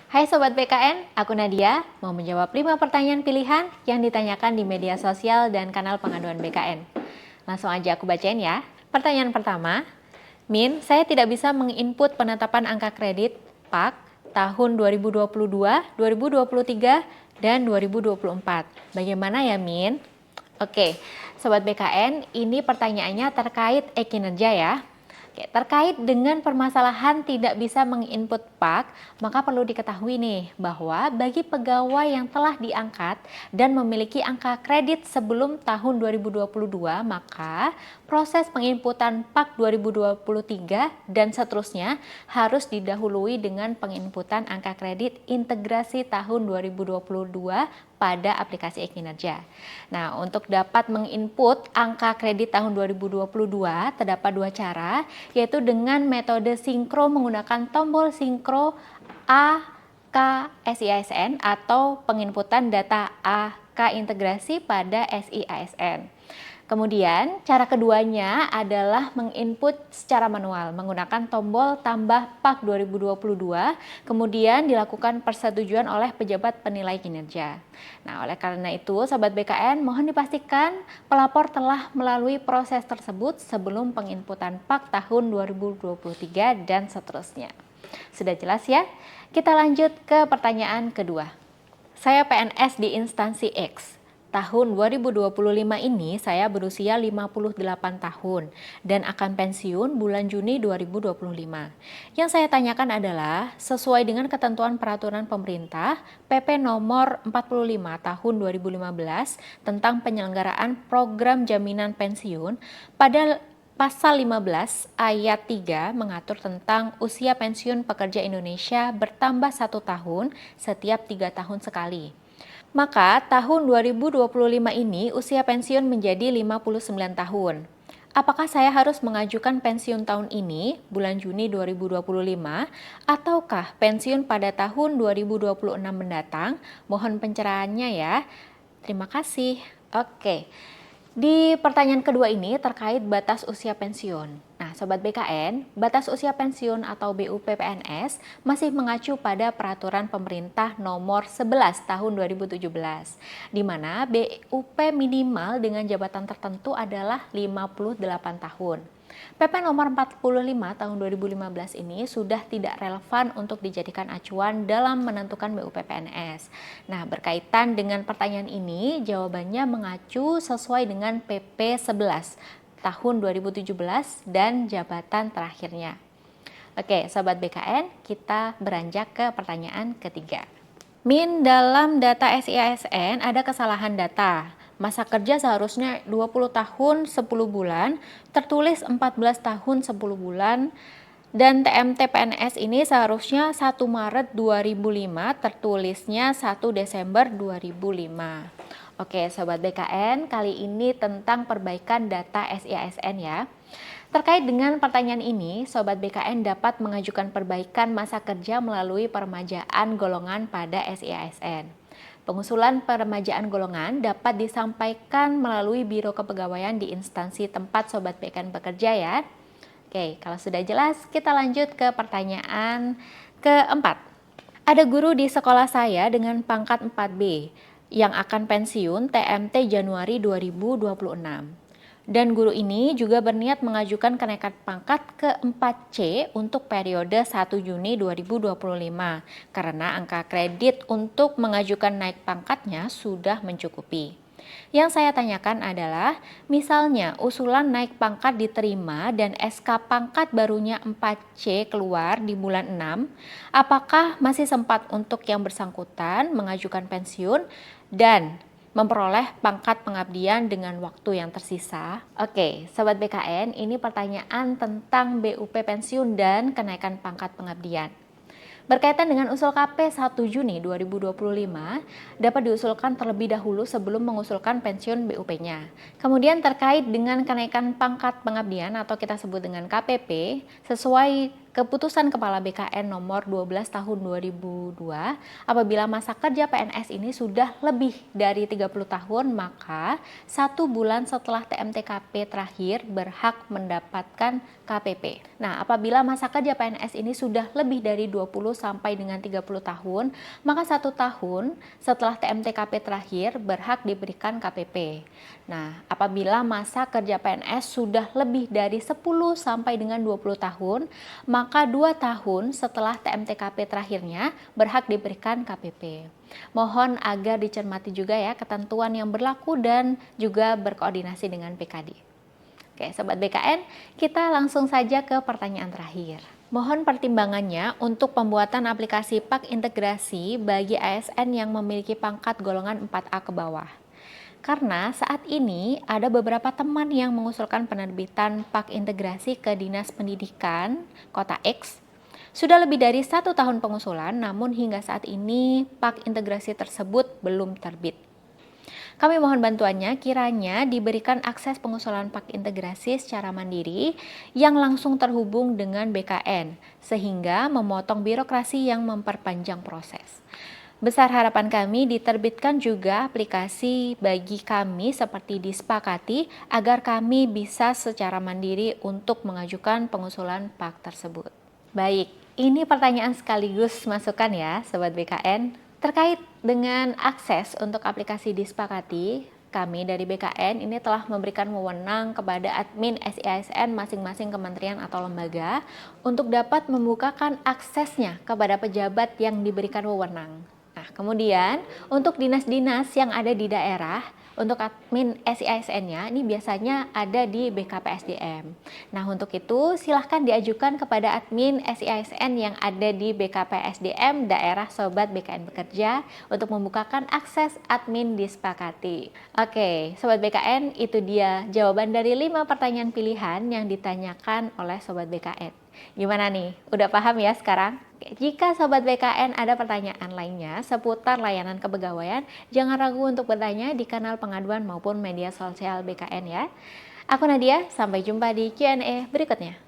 Hai Sobat BKN, aku Nadia, mau menjawab 5 pertanyaan pilihan yang ditanyakan di media sosial dan kanal pengaduan BKN. Langsung aja aku bacain ya. Pertanyaan pertama, Min, saya tidak bisa menginput penetapan angka kredit PAK tahun 2022, 2023, dan 2024. Bagaimana ya Min? Oke, Sobat BKN, ini pertanyaannya terkait e-kinerja ya. Oke, terkait dengan permasalahan tidak bisa menginput PAK, maka perlu diketahui nih bahwa bagi pegawai yang telah diangkat dan memiliki angka kredit sebelum tahun 2022, maka proses penginputan PAK 2023 dan seterusnya harus didahului dengan penginputan angka kredit integrasi tahun 2022 pada aplikasi e-kinerja. Nah, untuk dapat menginput angka kredit tahun 2022 terdapat 2 cara, yaitu dengan metode sinkro menggunakan tombol sinkro AKSIASN atau penginputan data AK integrasi pada SIASN. Kemudian, cara keduanya adalah menginput secara manual menggunakan tombol tambah PAK 2022, kemudian dilakukan persetujuan oleh pejabat penilai kinerja. Nah, oleh karena itu, Sobat BKN mohon dipastikan pelapor telah melalui proses tersebut sebelum penginputan PAK tahun 2023 dan seterusnya. Sudah jelas ya? Kita lanjut ke pertanyaan kedua. Saya PNS di instansi X. Tahun 2025 ini saya berusia 58 tahun dan akan pensiun bulan Juni 2025. Yang saya tanyakan adalah sesuai dengan ketentuan peraturan pemerintah PP nomor 45 tahun 2015 tentang penyelenggaraan program jaminan pensiun, pada Pasal 15 ayat 3 mengatur tentang usia pensiun pekerja Indonesia bertambah 1 tahun setiap 3 tahun sekali. Maka tahun 2025 ini usia pensiun menjadi 59 tahun. Apakah saya harus mengajukan pensiun tahun ini, bulan Juni 2025, ataukah pensiun pada tahun 2026 mendatang? Mohon pencerahannya ya. Terima kasih. Oke. Di pertanyaan kedua ini terkait batas usia pensiun. Nah, Sobat BKN, batas usia pensiun atau BUP PNS masih mengacu pada peraturan pemerintah nomor 11 tahun 2017, di mana BUP minimal dengan jabatan tertentu adalah 58 tahun. PP nomor 45 tahun 2015 ini sudah tidak relevan untuk dijadikan acuan dalam menentukan BUP PNS. Nah, berkaitan dengan pertanyaan ini, jawabannya mengacu sesuai dengan PP 11 tahun 2017 dan jabatan terakhirnya. Oke, Sobat BKN, kita beranjak ke pertanyaan ketiga. Min, dalam data SIASN ada kesalahan data. Masa kerja seharusnya 20 tahun 10 bulan, tertulis 14 tahun 10 bulan, dan TMT PNS ini seharusnya 1 Maret 2005, tertulisnya 1 Desember 2005. Oke, Sobat BKN, kali ini tentang perbaikan data SIASN ya. Terkait dengan pertanyaan ini, Sobat BKN dapat mengajukan perbaikan masa kerja melalui peremajaan golongan pada SIASN. Pengusulan peremajaan golongan dapat disampaikan melalui Biro Kepegawaian di instansi tempat Sobat BKN bekerja ya. Oke, kalau sudah jelas, kita lanjut ke pertanyaan keempat. Ada guru di sekolah saya dengan pangkat 4B yang akan pensiun TMT Januari 2026. Dan guru ini juga berniat mengajukan kenaikan pangkat ke 4C untuk periode 1 Juni 2025 karena angka kredit untuk mengajukan naik pangkatnya sudah mencukupi. Yang saya tanyakan adalah, misalnya usulan naik pangkat diterima dan SK pangkat barunya 4C keluar di bulan 6, apakah masih sempat untuk yang bersangkutan mengajukan pensiun dan memperoleh pangkat pengabdian dengan waktu yang tersisa? Oke, Sobat BKN, ini pertanyaan tentang BUP pensiun dan kenaikan pangkat pengabdian. Berkaitan dengan usul KP 1 Juni 2025, dapat diusulkan terlebih dahulu sebelum mengusulkan pensiun BUP-nya. Kemudian terkait dengan kenaikan pangkat pengabdian atau kita sebut dengan KPP, sesuai Keputusan Kepala BKN nomor 12 tahun 2002, apabila masa kerja PNS ini sudah lebih dari 30 tahun, maka 1 bulan setelah TMTKP terakhir berhak mendapatkan KPP. Nah, apabila masa kerja PNS ini sudah lebih dari 20 sampai dengan 30 tahun, maka 1 tahun setelah TMTKP terakhir berhak diberikan KPP. Nah, apabila masa kerja PNS sudah lebih dari 10 sampai dengan 20 tahun, maka 2 tahun setelah TMTKP terakhirnya berhak diberikan KPP. Mohon agar dicermati juga ya ketentuan yang berlaku dan juga berkoordinasi dengan PKD. Oke, Sobat BKN, kita langsung saja ke pertanyaan terakhir. Mohon pertimbangannya untuk pembuatan aplikasi PAK integrasi bagi ASN yang memiliki pangkat golongan 4A ke bawah. Karena saat ini ada beberapa teman yang mengusulkan penerbitan PAK integrasi ke Dinas Pendidikan Kota X. Sudah lebih dari 1 tahun pengusulan, namun hingga saat ini PAK integrasi tersebut belum terbit. Kami mohon bantuannya kiranya diberikan akses pengusulan PAK integrasi secara mandiri yang langsung terhubung dengan BKN, sehingga memotong birokrasi yang memperpanjang proses. Besar harapan kami diterbitkan juga aplikasi bagi kami seperti disepakati agar kami bisa secara mandiri untuk mengajukan pengusulan PAK tersebut. Baik, ini pertanyaan sekaligus masukan ya Sobat BKN. Terkait dengan akses untuk aplikasi disepakati, kami dari BKN ini telah memberikan wewenang kepada admin SIASN masing-masing kementerian atau lembaga untuk dapat membukakan aksesnya kepada pejabat yang diberikan wewenang. Nah, kemudian untuk dinas-dinas yang ada di daerah, untuk admin SIASN-nya ini biasanya ada di BKPSDM. Nah, untuk itu silahkan diajukan kepada admin SIASN yang ada di BKPSDM daerah Sobat BKN Bekerja untuk membukakan akses admin disepakati. Oke, Sobat BKN, itu dia jawaban dari 5 pertanyaan pilihan yang ditanyakan oleh Sobat BKN. Gimana nih? Udah paham ya sekarang? Jika Sobat BKN ada pertanyaan lainnya seputar layanan kepegawaian, jangan ragu untuk bertanya di kanal pengaduan maupun media sosial BKN ya. Aku Nadia, sampai jumpa di Q&A berikutnya.